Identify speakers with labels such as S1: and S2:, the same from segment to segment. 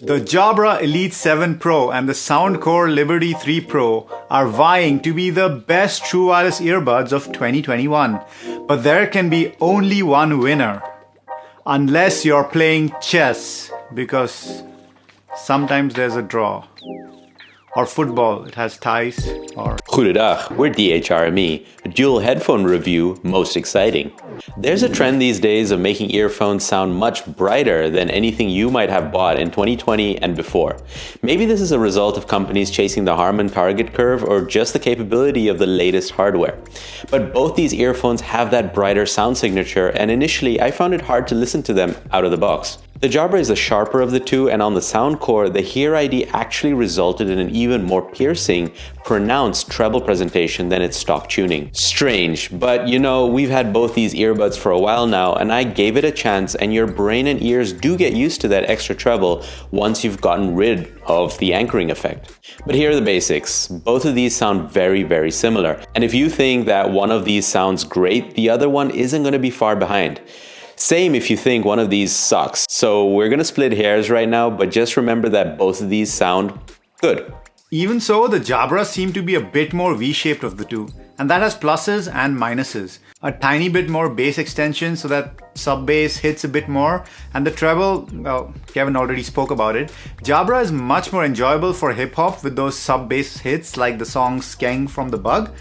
S1: The Jabra Elite 7 Pro and the Soundcore Liberty 3 Pro are vying to be the best true wireless earbuds of 2021. But there can be only one winner. Unless you're playing chess, because sometimes there's a draw. Or football, it has ties, or...
S2: Goedendag, we're DHRME, a dual headphone review, most exciting. There's a trend these days of making earphones sound much brighter than anything you might have bought in 2020 and before. Maybe this is a result of companies chasing the Harman target curve or just the capability of the latest hardware. But both these earphones have that brighter sound signature, and initially I found it hard to listen to them out of the box. The Jabra is the sharper of the two, and on the Soundcore, the Hear ID actually resulted in an even more piercing, pronounced treble presentation than its stock tuning. Strange, but you know, we've had both these earbuds for a while now, and I gave it a chance, and your brain and ears do get used to that extra treble once you've gotten rid of the anchoring effect. But here are the basics. Both of these sound very, very similar, and if you think that one of these sounds great, the other one isn't going to be far behind. Same if you think one of these sucks. So we're gonna split hairs right now, but just remember that both of these sound good.
S1: Even so, the Jabra seem to be a bit more V-shaped of the two, and that has pluses and minuses. A tiny bit more bass extension so that sub-bass hits a bit more, and the treble, well, Kevin already spoke about it. Jabra is much more enjoyable for hip-hop with those sub-bass hits like the song Skeng from The Bug.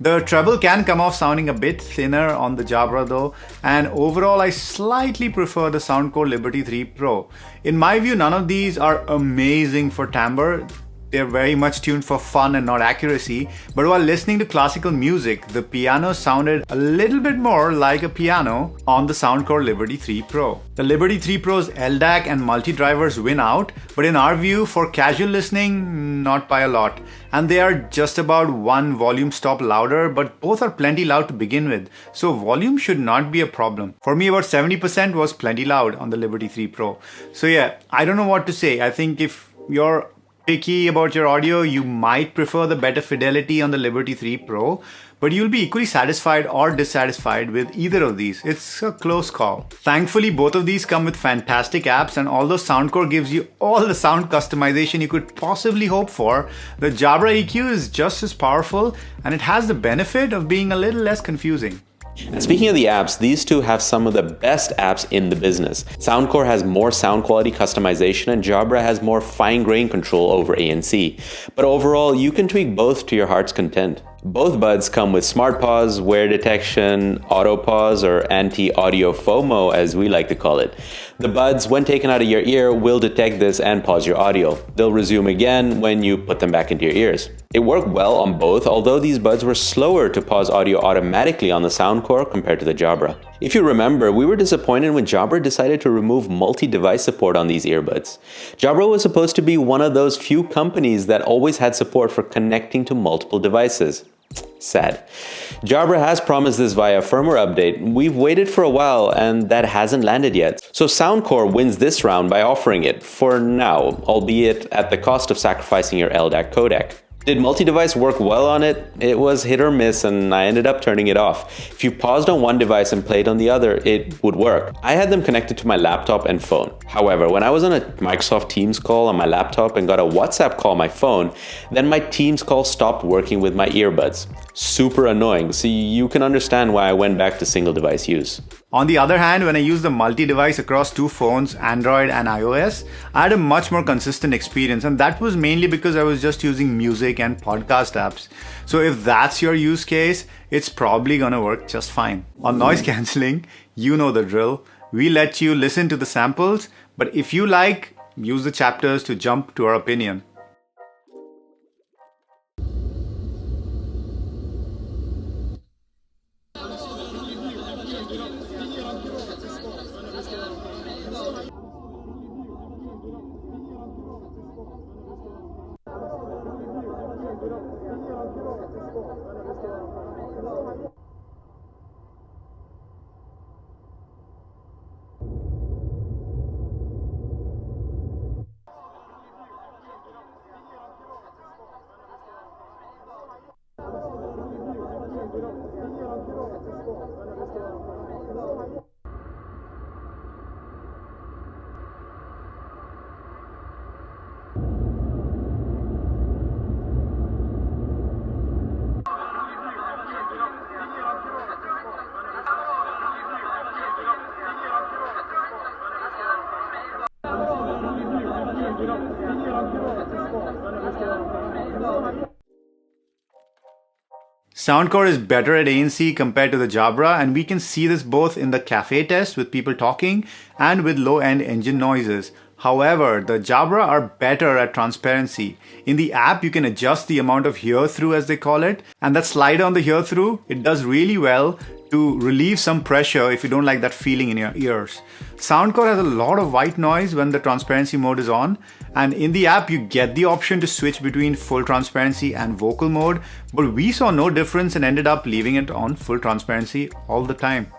S1: The treble can come off sounding a bit thinner on the Jabra though, and overall I slightly prefer the Soundcore Liberty 3 Pro. In my view, none of these are amazing for timbre. They're very much tuned for fun and not accuracy, but while listening to classical music, the piano sounded a little bit more like a piano on the Soundcore Liberty 3 Pro. The Liberty 3 Pro's LDAC and multi-drivers win out, but in our view, for casual listening, not by a lot. And they are just about one volume stop louder, but both are plenty loud to begin with, so volume should not be a problem. For me, about 70% was plenty loud on the Liberty 3 Pro. So yeah, I don't know what to say. I think if you're picky about your audio, you might prefer the better fidelity on the Liberty 3 Pro, but you'll be equally satisfied or dissatisfied with either of these. It's a close call. Thankfully, both of these come with fantastic apps, and although Soundcore gives you all the sound customization you could possibly hope for, the Jabra EQ is just as powerful, and it has the benefit of being a little less confusing.
S2: And speaking of the apps, these two have some of the best apps in the business. Soundcore has more sound quality customization, and Jabra has more fine-grained control over ANC. But overall, you can tweak both to your heart's content. Both buds come with smart pause, wear detection, auto pause, or anti-audio FOMO as we like to call it. The buds, when taken out of your ear, will detect this and pause your audio. They'll resume again when you put them back into your ears. It worked well on both, although these buds were slower to pause audio automatically on the Soundcore compared to the Jabra. If you remember, we were disappointed when Jabra decided to remove multi-device support on these earbuds. Jabra was supposed to be one of those few companies that always had support for connecting to multiple devices. Sad. Jabra has promised this via firmware update. We've waited for a while and that hasn't landed yet. So Soundcore wins this round by offering it, for now, albeit at the cost of sacrificing your LDAC codec. Did multi-device work well on it? It was hit or miss, and I ended up turning it off. If you paused on one device and played on the other, it would work. I had them connected to my laptop and phone. However, when I was on a Microsoft Teams call on my laptop and got a WhatsApp call on my phone, then my Teams call stopped working with my earbuds. Super annoying, so you can understand why I went back to single device use.
S1: On the other hand, when I used the multi-device across two phones, Android and iOS, I had a much more consistent experience, and that was mainly because I was just using music and podcast apps. So if that's your use case, it's probably gonna work just fine. On noise cancelling, you know the drill. We let you listen to the samples, but if you like, use the chapters to jump to our opinion. Soundcore is better at ANC compared to the Jabra, and we can see this both in the cafe test with people talking and with low-end engine noises. However, the Jabra are better at transparency. In the app, you can adjust the amount of hear-through, as they call it, and that slider on the hear-through, it does really well to relieve some pressure if you don't like that feeling in your ears. Soundcore has a lot of white noise when the transparency mode is on, and in the app you get the option to switch between full transparency and vocal mode, but we saw no difference and ended up leaving it on full transparency all the time.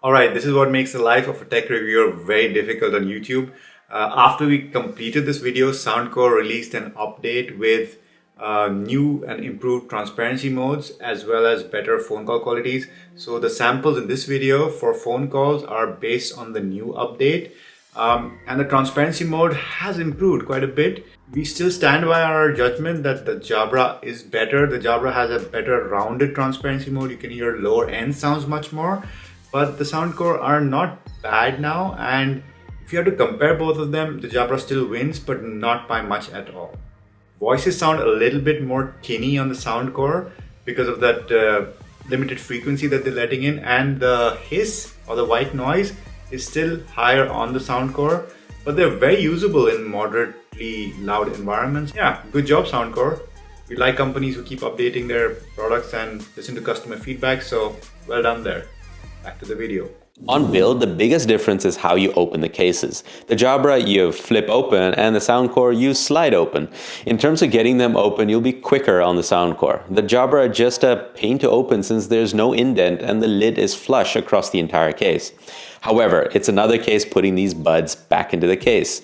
S1: Alright, this is what makes the life of a tech reviewer very difficult on YouTube. After we completed this video, Soundcore released an update with new and improved transparency modes as well as better phone call qualities. So the samples in this video for phone calls are based on the new update, and the transparency mode has improved quite a bit. We still stand by our judgment that the Jabra is better. The Jabra has a better rounded transparency mode. You can hear lower end sounds much more, but the Soundcore are not bad now, and if you have to compare both of them, the Jabra still wins, but not by much at all. Voices sound a little bit more tinny on the Soundcore because of that limited frequency that they're letting in, and the hiss or the white noise is still higher on the Soundcore, but they're very usable in moderately loud environments. Yeah, good job Soundcore. We like companies who keep updating their products and listen to customer feedback, so well done there. Back to the video.
S2: On build, the biggest difference is how you open the cases. The Jabra you flip open and the Soundcore you slide open. In terms of getting them open, you'll be quicker on the Soundcore. The Jabra are just a pain to open since there's no indent and the lid is flush across the entire case. However, it's another case putting these buds back into the case.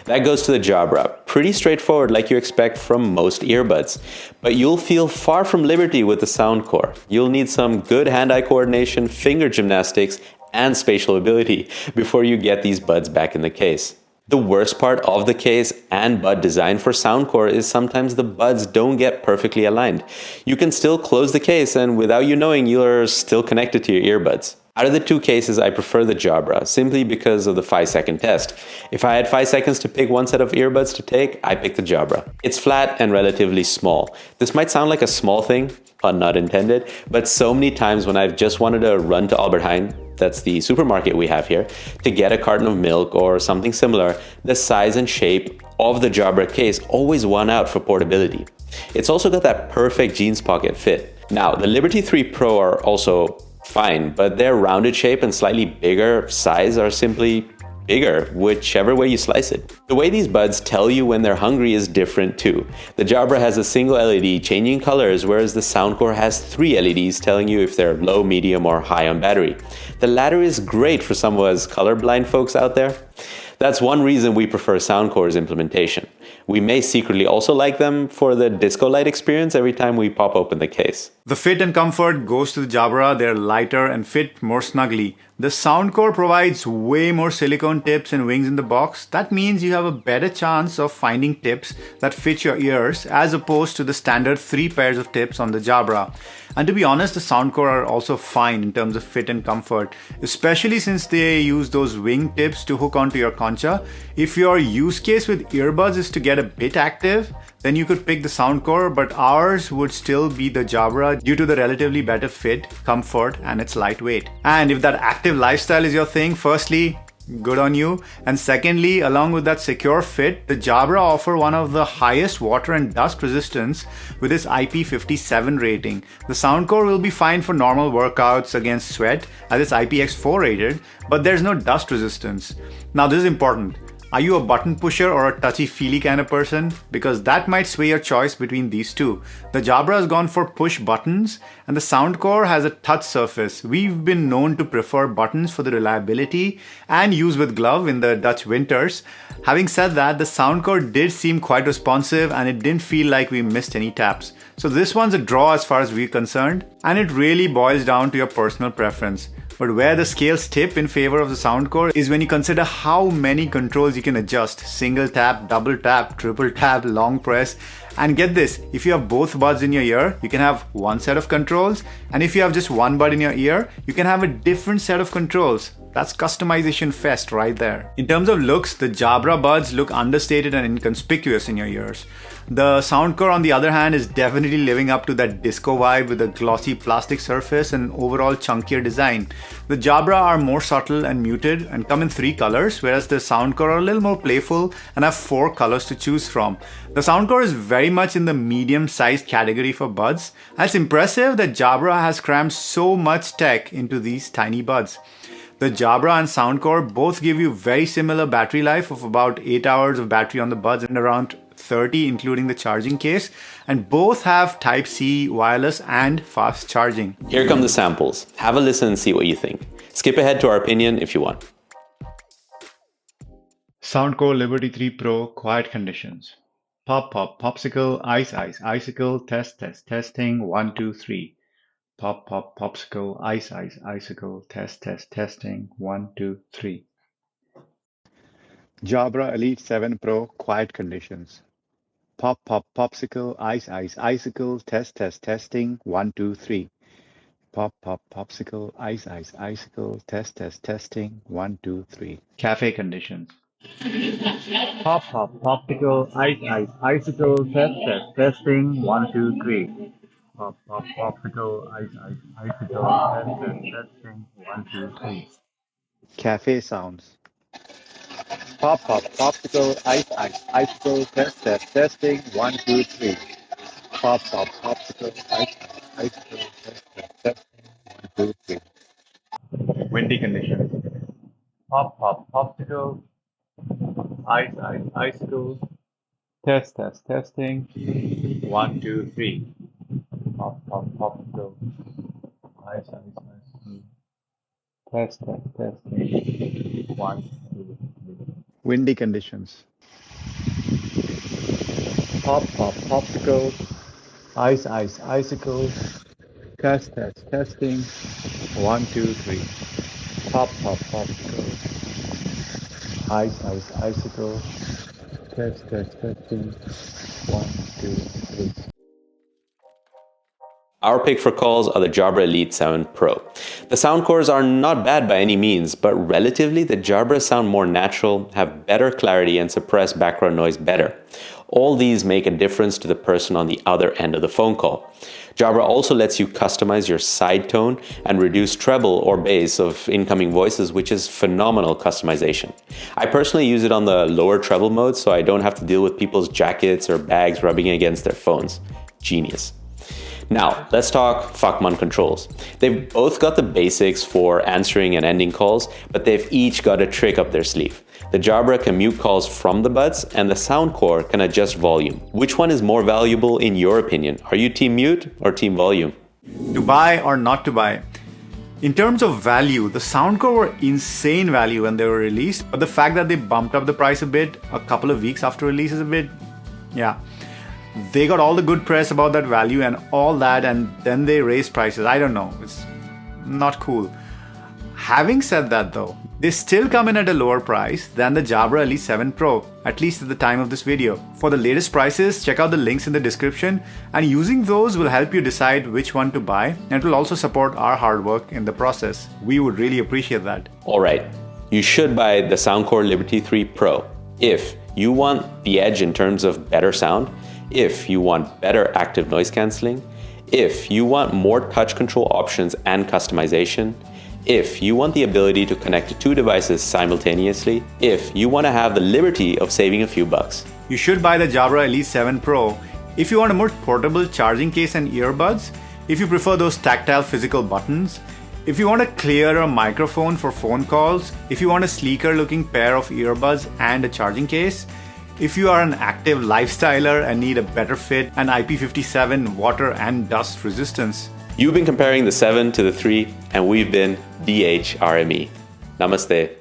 S2: That goes to the Jabra. Pretty straightforward like you expect from most earbuds. But you'll feel far from liberty with the Soundcore. You'll need some good hand-eye coordination, finger gymnastics, and spatial ability before you get these buds back in the case. The worst part of the case and bud design for Soundcore is sometimes the buds don't get perfectly aligned. You can still close the case and without you knowing, you're still connected to your earbuds. Out of the two cases, I prefer the Jabra simply because of the 5-second test. If I had 5 seconds to pick one set of earbuds to take, I picked the Jabra. It's flat and relatively small. This might sound like a small thing, pun not intended, but so many times when I've just wanted to run to Albert Heijn, that's the supermarket we have here, to get a carton of milk or something similar, the size and shape of the Jabra case always won out for portability. It's also got that perfect jeans pocket fit. Now, the Liberty 3 Pro are also fine, but their rounded shape and slightly bigger size are simply bigger, whichever way you slice it. The way these buds tell you when they're hungry is different too. The Jabra has a single LED changing colors, whereas the Soundcore has 3 LEDs telling you if they're low, medium, or high on battery. The latter is great for some of us colorblind folks out there. That's one reason we prefer Soundcore's implementation. We may secretly also like them for the disco light experience every time we pop open the case.
S1: The fit and comfort goes to the Jabra. They're lighter and fit more snugly. The Soundcore provides way more silicone tips and wings in the box. That means you have a better chance of finding tips that fit your ears as opposed to the standard 3 pairs of tips on the Jabra. And to be honest, the Soundcore are also fine in terms of fit and comfort, especially since they use those wing tips to hook onto your concha. If your use case with earbuds is to get a bit active, then you could pick the Soundcore, but ours would still be the Jabra due to the relatively better fit, comfort, and its lightweight. And if that active lifestyle is your thing, firstly, good on you. And secondly, along with that secure fit, the Jabra offer one of the highest water and dust resistance with its IP57 rating. The Soundcore will be fine for normal workouts against sweat as it's IPX4 rated, but there's no dust resistance. Now this is important. Are you a button pusher or a touchy-feely kind of person? Because that might sway your choice between these two. The Jabra has gone for push buttons and the Soundcore has a touch surface. We've been known to prefer buttons for the reliability and use with glove in the Dutch winters. Having said that, the Soundcore did seem quite responsive and it didn't feel like we missed any taps. So this one's a draw as far as we're concerned, and it really boils down to your personal preference. But where the scales tip in favor of the Soundcore is when you consider how many controls you can adjust. Single tap, double tap, triple tap, long press. And get this, if you have both buds in your ear, you can have one set of controls. And if you have just one bud in your ear, you can have a different set of controls. That's customization fest right there. In terms of looks, the Jabra buds look understated and inconspicuous in your ears. The Soundcore, on the other hand, is definitely living up to that disco vibe with a glossy plastic surface and overall chunkier design. The Jabra are more subtle and muted and come in 3 colors, whereas the Soundcore are a little more playful and have 4 colors to choose from. The Soundcore is very much in the medium-sized category for buds, and it's impressive that Jabra has crammed so much tech into these tiny buds. The Jabra and Soundcore both give you very similar battery life of about 8 hours of battery on the buds and around 30 including the charging case, and both have Type-C, wireless and fast charging.
S2: Here come the samples. Have a listen and see what you think. Skip ahead to our opinion if you want.
S1: Soundcore Liberty 3 Pro, quiet conditions. Pop, pop, popsicle, ice, ice, icicle, test, test, testing, 1, 2, 3. Pop, pop, popsicle, ice, ice, icicle, test, test, testing, 1, 2, 3. Jabra Elite 7 Pro, quiet conditions. Pop, pop, popsicle, ice, ice, icicle, test, test, testing, 1, 2, 3. Pop, pop, popsicle, ice, ice, icicle, test, test, testing, 1, 2, 3. Cafe conditions. Pop, pop, popsicle, ice, ice, icicle, test, test, testing, 1, 2, 3. Pop, pop, popsicle, ice, ice, icicle, test, test, testing, 1, 2, 3. Cafe sounds. Pop, pop, popsicle, ice, ice, icicle, test, test, testing, 1, 2, 3. Pop, pop, popsicle, ice, ice, icicle, test, test, testing, 1, 2, 3. Windy conditions. Pop, pop, popsicle, ice, ice, icicle, test, test, testing, 1, 2, 3. Pop, pop, popsicle, ice, ice, icicle, test, test, testing, 1, 2, 3. Windy conditions. Pop, pop, popsicle, ice, ice, icicle, test, test, testing, 1, 2, 3. Pop, pop, popsicle, ice, ice, icicle, test, test, testing, 1, 2, 3.
S2: Our pick for calls are the Jabra Elite 7 Pro. The Soundcores are not bad by any means, but relatively the Jabra sound more natural, have better clarity and suppress background noise better. All these make a difference to the person on the other end of the phone call. Jabra also lets you customize your side tone and reduce treble or bass of incoming voices, which is phenomenal customization. I personally use it on the lower treble mode so I don't have to deal with people's jackets or bags rubbing against their phones. Genius. Now, let's talk Fuckman controls. They've both got the basics for answering and ending calls, but they've each got a trick up their sleeve. The Jabra can mute calls from the buds, and the Soundcore can adjust volume. Which one is more valuable in your opinion? Are you team mute or team volume?
S1: To buy or not to buy? In terms of value, the Soundcore were insane value when they were released, but the fact that they bumped up the price a bit a couple of weeks after release is a bit, yeah. They got all the good press about that value and all that, and then they raised prices. I don't know. It's not cool. Having said that though, they still come in at a lower price than the Jabra Elite 7 Pro, at least at the time of this video. For the latest prices, check out the links in the description, and using those will help you decide which one to buy, and it will also support our hard work in the process. We would really appreciate that.
S2: Alright, you should buy the Soundcore Liberty 3 Pro if you want the edge in terms of better sound, if you want better active noise cancelling, if you want more touch control options and customization, if you want the ability to connect to 2 devices simultaneously, if you want to have the liberty of saving a few bucks.
S1: You should buy the Jabra Elite 7 Pro if you want a more portable charging case and earbuds, if you prefer those tactile physical buttons, if you want a clearer microphone for phone calls, if you want a sleeker looking pair of earbuds and a charging case, if you are an active lifestyler and need a better fit and IP57 water and dust resistance.
S2: You've been comparing the 7 to the 3, and we've been DHRME. Namaste.